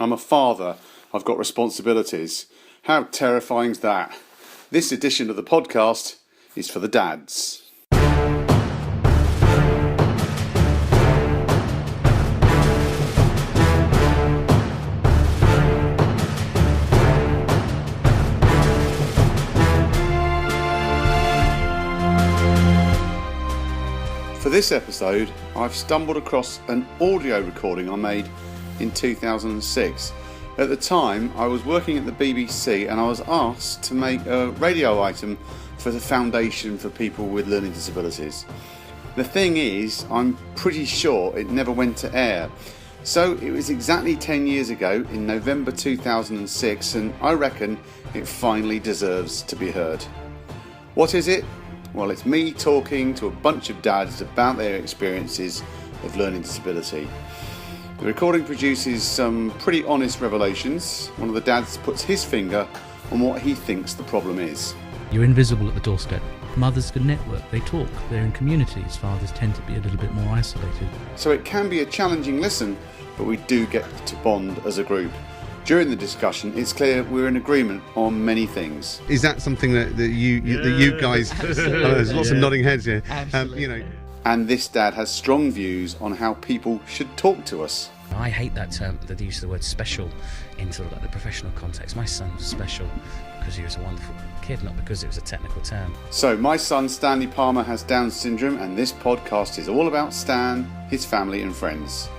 I'm a father. I've got responsibilities. How terrifying's that? This edition of the podcast is for the dads. For this episode, I've stumbled across an audio recording I made in 2006. At the time, I was working at the BBC and I was asked to make a radio item for the Foundation for People with Learning Disabilities. The thing is, I'm pretty sure it never went to air. So it was exactly 10 years ago in November 2006, and I reckon it finally deserves to be heard. What is it? Well, it's me talking to a bunch of dads about their experiences of learning disability. The recording produces some pretty honest revelations. One of the dads puts his finger on what he thinks the problem is. You're invisible at the doorstep. Mothers can network, they talk, they're in communities. Fathers tend to be a little bit more isolated. So it can be a challenging listen, but we do get to bond as a group. During the discussion, it's clear we're in agreement on many things. Is that something that you guys? There's lots of nodding heads here. And this dad has strong views on how people should talk to us. I hate that term, the use of the word special in sort of like the professional context. My son was special because he was a wonderful kid, not because it was a technical term. So my son Stanley Palmer has Down syndrome, and this podcast is all about Stan, his family and friends.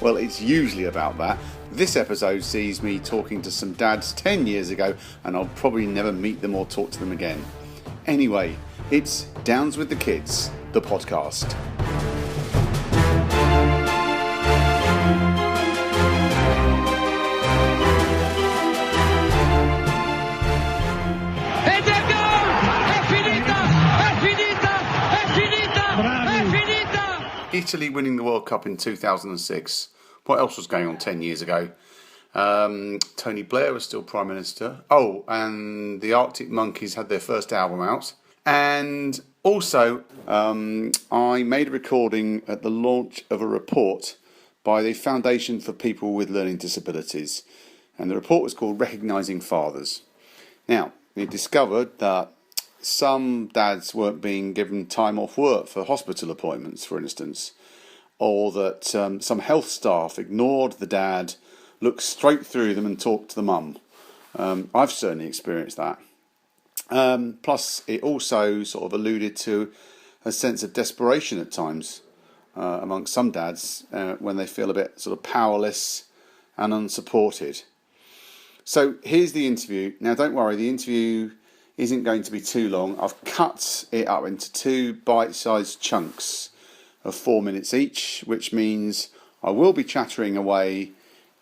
Well, it's usually about that. This episode sees me talking to some dads 10 years ago, and I'll probably never meet them or talk to them again. Anyway, it's Downs with the Kids, the podcast. Italy winning the World Cup in 2006. What else was going on 10 years ago? Tony Blair was still Prime Minister. Oh, and the Arctic Monkeys had their first album out. And also, I made a recording at the launch of a report by the Foundation for People with Learning Disabilities. And the report was called Recognising Fathers. Now, we discovered that some dads weren't being given time off work for hospital appointments, for instance, or that some health staff ignored the dad, looked straight through them and talked to the mum. I've certainly experienced that. Plus, it also sort of alluded to a sense of desperation at times amongst some dads when they feel a bit sort of powerless and unsupported. So here's the interview. Now, don't worry, the interview isn't going to be too long. I've cut it up into 2 bite-sized chunks of 4 minutes each, which means I will be chattering away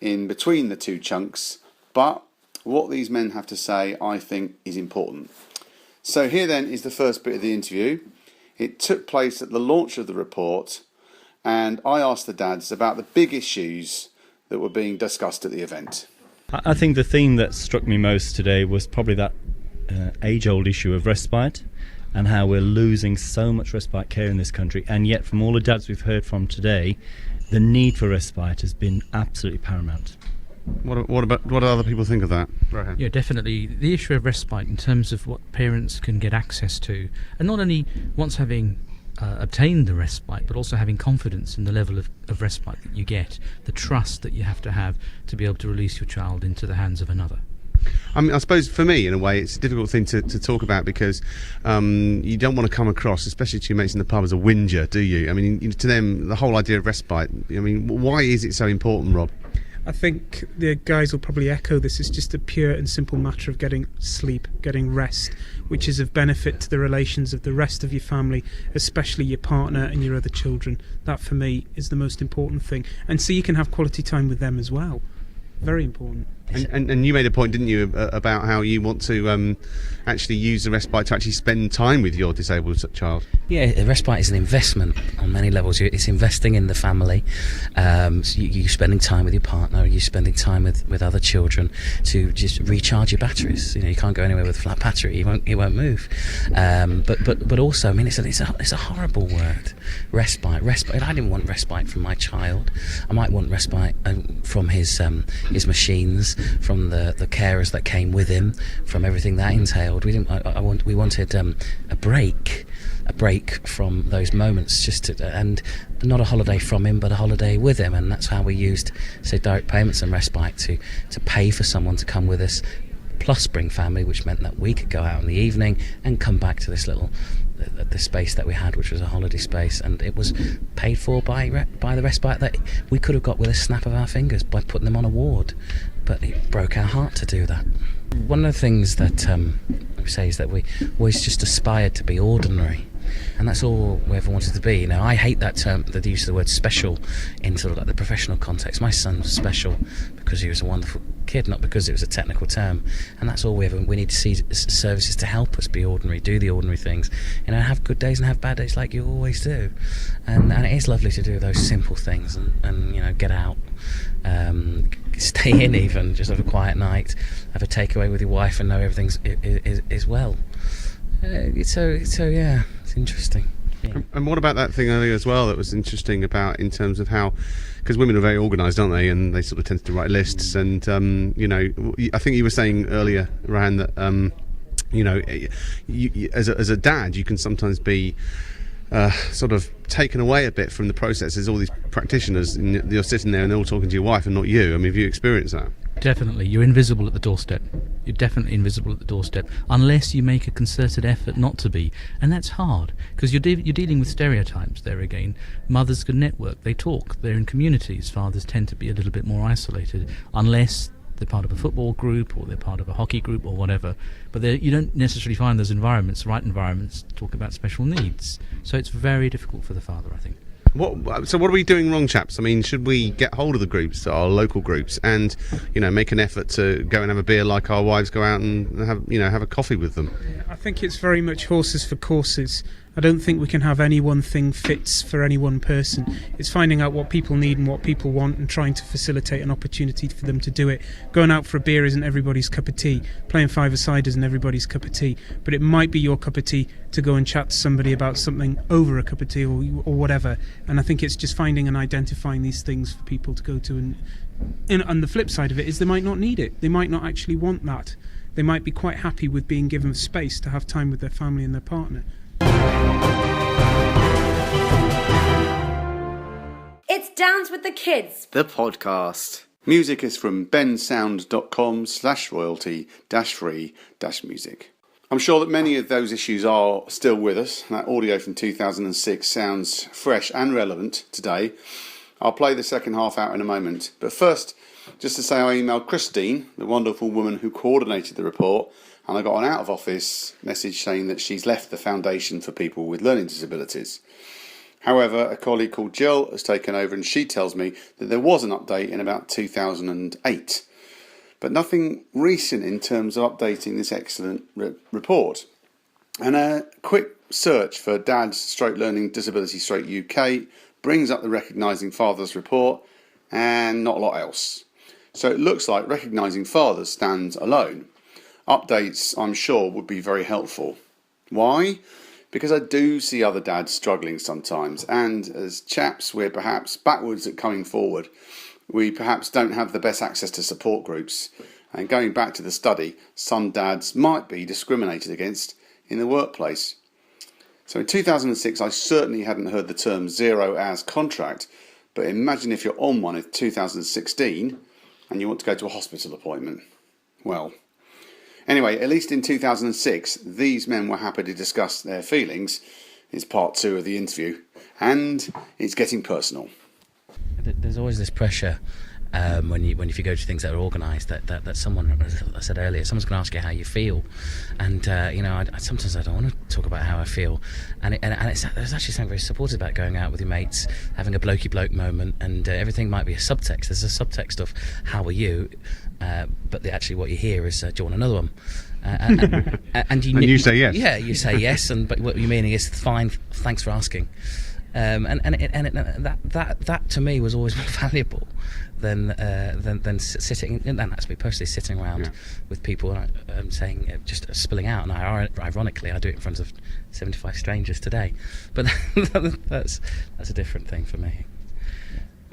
in between the 2 chunks, but what these men have to say I think is important. So here then is the first bit of the interview. It took place at the launch of the report, and I asked the dads about the big issues that were being discussed at the event. I think the thing that struck me most today was probably that age-old issue of respite and how we're losing so much respite care in this country, and yet from all the dads we've heard from today, the need for respite has been absolutely paramount. What do other people think of that? Right. Yeah, definitely. The issue of respite in terms of what parents can get access to, and not only once having obtained the respite, but also having confidence in the level of respite that you get, the trust that you have to be able to release your child into the hands of another. I mean, I suppose for me, in a way, it's a difficult thing to talk about because you don't want to come across, especially to your mates in the pub, as a whinger, do you? I mean, to them, the whole idea of respite, I mean, why is it so important, Rob? I think the guys will probably echo this. It's just a pure and simple matter of getting sleep, getting rest, which is of benefit to the relations of the rest of your family, especially your partner and your other children. That, for me, is the most important thing. And so you can have quality time with them as well. Very important. And you made a point, didn't you, about how you want to actually use the respite to actually spend time with your disabled child? Yeah, respite is an investment on many levels. It's investing in the family. So you're spending time with your partner, you're spending time with other children to just recharge your batteries. You know, you can't go anywhere with a flat battery. It won't move. But also, I mean, it's a horrible word. Respite. I didn't want respite from my child. I might want respite from his his machines, from the carers that came with him, from everything that entailed. We wanted a break from those moments, and not a holiday from him, but a holiday with him. And that's how we used, say, direct payments and respite to pay for someone to come with us, plus bring family, which meant that we could go out in the evening and come back to this little the space that we had, which was a holiday space, and it was paid for by the respite that we could have got with a snap of our fingers by putting them on a ward, but it broke our heart to do that. One of the things that we say is that we always just aspired to be ordinary, and that's all we ever wanted to be. You know, I hate that term, the use of the word special in sort of like the professional context. My son was special because he was a wonderful kid, not because it was a technical term. And that's all we need to see services to help us be ordinary, do the ordinary things, you know, have good days and have bad days like you always do. And it is lovely to do those simple things and you know, get out, stay in, even just have a quiet night, have a takeaway with your wife, and know everything's is well. So yeah, it's interesting. Yeah. And what about that thing earlier as well that was interesting about, in terms of how, because women are very organised, aren't they, and they sort of tend to write lists, and you know, I think you were saying earlier, Ryan, that you know, you, as a dad, you can sometimes be sort of taken away a bit from the process. There's all these practitioners, and you're sitting there and they're all talking to your wife and not you. I mean, have you experienced that? Definitely. You're invisible at the doorstep. You're definitely invisible at the doorstep, unless you make a concerted effort not to be. And that's hard, because you're dealing with stereotypes there again. Mothers can network, they talk, they're in communities. Fathers tend to be a little bit more isolated, unless they're part of a football group or they're part of a hockey group or whatever. But you don't necessarily find those environments, right environments, to talk about special needs. So it's very difficult for the father, I think. So what are we doing wrong, chaps? I mean, should we get hold of the groups, our local groups, and, you know, make an effort to go and have a beer like our wives go out and have a coffee with them? Yeah, I think it's very much horses for courses. I don't think we can have any one thing fits for any one person. It's finding out what people need and what people want and trying to facilitate an opportunity for them to do it. Going out for a beer isn't everybody's cup of tea. Playing five-a-side isn't everybody's cup of tea. But it might be your cup of tea to go and chat to somebody about something over a cup of tea or whatever. And I think it's just finding and identifying these things for people to go to. And the flip side of it is they might not need it. They might not actually want that. They might be quite happy with being given space to have time with their family and their partner. It's Downs with the Kids, the podcast. Music is from bensound.com/royalty-free-music. I'm sure that many of those issues are still with us. That audio from 2006 sounds fresh and relevant today. I'll play the second half out in a moment. But first, just to say I emailed Christine, the wonderful woman who coordinated the report, and I got an out-of-office message saying that she's left the Foundation for People with Learning Disabilities. However, a colleague called Jill has taken over, and she tells me that there was an update in about 2008. But nothing recent in terms of updating this excellent report. And a quick search for Dads Learning Disability UK brings up the Recognising Fathers report, and not a lot else. So it looks like Recognising Fathers stands alone. Updates, I'm sure, would be very helpful. Why? Because I do see other dads struggling sometimes, and as chaps, we're perhaps backwards at coming forward. We perhaps don't have the best access to support groups. And going back to the study, some dads might be discriminated against in the workplace. So in 2006, I certainly hadn't heard the term 0 hours contract, but imagine if you're on one in 2016 and you want to go to a hospital appointment. Well, anyway, at least in 2006, these men were happy to discuss their feelings. It's part 2 of the interview, and it's getting personal. There's always this pressure if you go to things that are organised, that someone, as I said earlier, someone's going to ask you how you feel, and sometimes I don't want to talk about how I feel, and there's actually something very supportive about going out with your mates, having a blokey bloke moment, and everything might be a subtext. There's a subtext of how are you, but actually what you hear is do you want another one? And you say yes. Yeah, you say yes, but what you're meaning is fine, thanks for asking. That to me was always more valuable than sitting, and that's me personally, sitting around with people and saying, just spilling out. And ironically, I do it in front of 75 strangers today, but that's a different thing for me.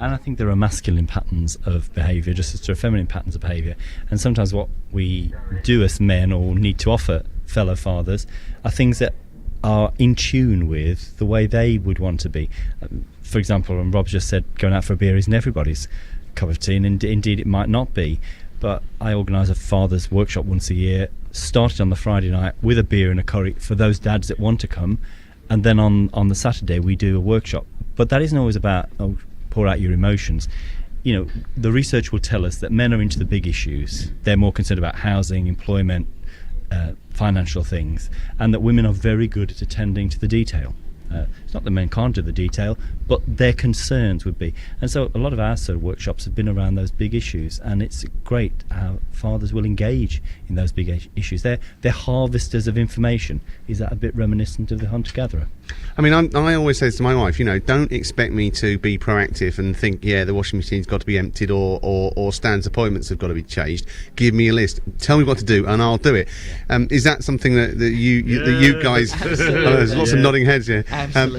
And I think there are masculine patterns of behaviour just as there are feminine patterns of behaviour. And sometimes what we do as men or need to offer fellow fathers are things that are in tune with the way they would want to be. For example, and Rob just said going out for a beer isn't everybody's cup of tea, and indeed it might not be. But I organise a father's workshop once a year, started on the Friday night with a beer and a curry for those dads that want to come, and then on the Saturday we do a workshop. But that isn't always about, oh, pour out your emotions. You know, the research will tell us that men are into the big issues. They're more concerned about housing, employment, financial things, and that women are very good at attending to the detail. It's not that men can't do the detail, but their concerns would be. And so a lot of our sort of workshops have been around those big issues, and it's great how fathers will engage in those big issues. They're harvesters of information. Is that a bit reminiscent of the hunter-gatherer? I mean, I always say this to my wife, you know, don't expect me to be proactive and think, yeah, the washing machine's got to be emptied or Stan's appointments have got to be changed. Give me a list. Tell me what to do and I'll do it. Is that something that you guys... there's lots of nodding heads here.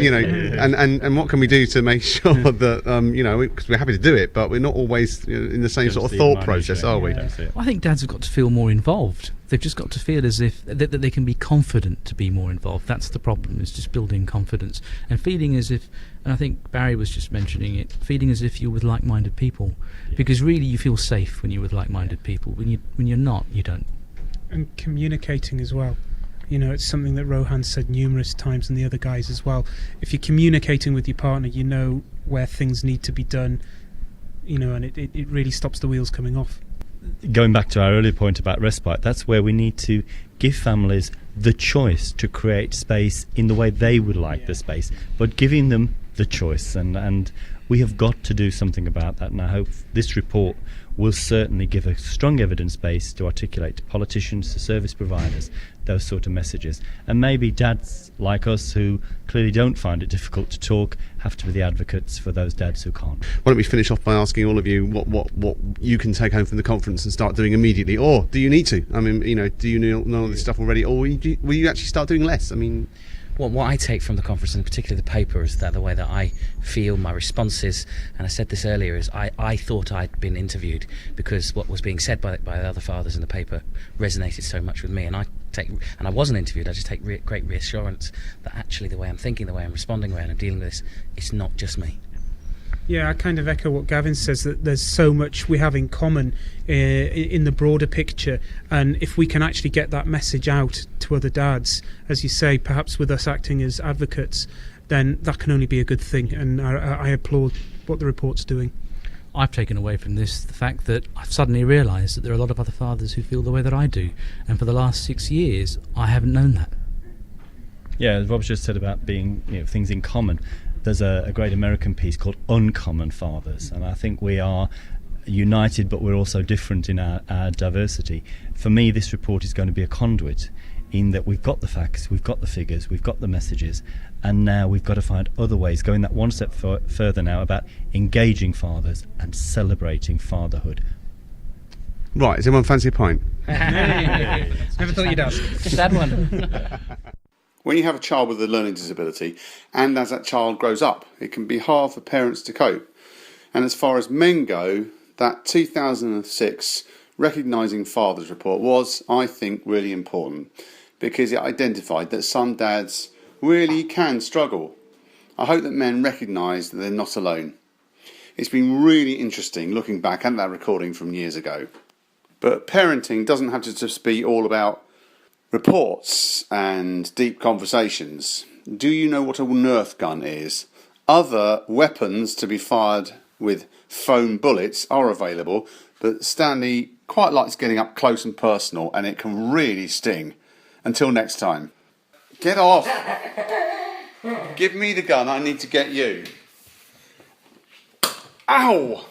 You know, and what can we do to make sure that, you know, because we're happy to do it, but we're not always in the same sort of thought process, are we? Well, I think dads have got to feel more involved. They've just got to feel as if that they can be confident to be more involved. That's the problem, is just building confidence and feeling as if, and I think Barry was just mentioning it, feeling as if you're with like-minded people, because really you feel safe when you're with like-minded people. When you're not, you don't. And communicating as well. You know, it's something that Rohan said numerous times, and the other guys as well. If you're communicating with your partner, you know where things need to be done, you know, and it really stops the wheels coming off. Going back to our earlier point about respite, that's where we need to give families the choice to create space in the way they would like the space, but giving them the choice, and we have got to do something about that. And I hope this report will certainly give a strong evidence base to articulate to politicians, to service providers, those sort of messages. And maybe dads like us who clearly don't find it difficult to talk have to be the advocates for those dads who can't. Why don't we finish off by asking all of you what you can take home from the conference and start doing immediately, or do you need to? I mean, you know, do you know all this stuff already, or will you actually start doing less? I mean... What I take from the conference, and particularly the paper, is that the way that I feel, my responses, and I said this earlier, is I thought I'd been interviewed because what was being said by the other fathers in the paper resonated so much with me, and I wasn't interviewed. I just take great reassurance that actually the way I'm thinking, the way I'm responding, the way I'm dealing with this, it's not just me. Yeah, I kind of echo what Gavin says, that there's so much we have in common in the broader picture, and if we can actually get that message out to other dads, as you say, perhaps with us acting as advocates, then that can only be a good thing, and I applaud what the report's doing. I've taken away from this the fact that I've suddenly realised that there are a lot of other fathers who feel the way that I do, and for the last 6 years I haven't known that. Yeah, as Rob just said about being, you know, things in common. There's a great American piece called Uncommon Fathers, and I think we are united, but we're also different in our diversity. For me, this report is going to be a conduit in that we've got the facts, we've got the figures, we've got the messages, and now we've got to find other ways, going that one step further now about engaging fathers and celebrating fatherhood. Right, does anyone fancy a pint? Never thought you'd ask. That one. When you have a child with a learning disability, and as that child grows up, it can be hard for parents to cope. And as far as men go, that 2006 Recognising Fathers report was, I think, really important, because it identified that some dads really can struggle. I hope that men recognise that they're not alone. It's been really interesting looking back at that recording from years ago. But parenting doesn't have to just be all about reports and deep conversations. Do you know what a Nerf gun is? Other weapons to be fired with foam bullets are available, but Stanley quite likes getting up close and personal, and it can really sting. Until next time. Get off! Give me the gun, I need to get you. Ow!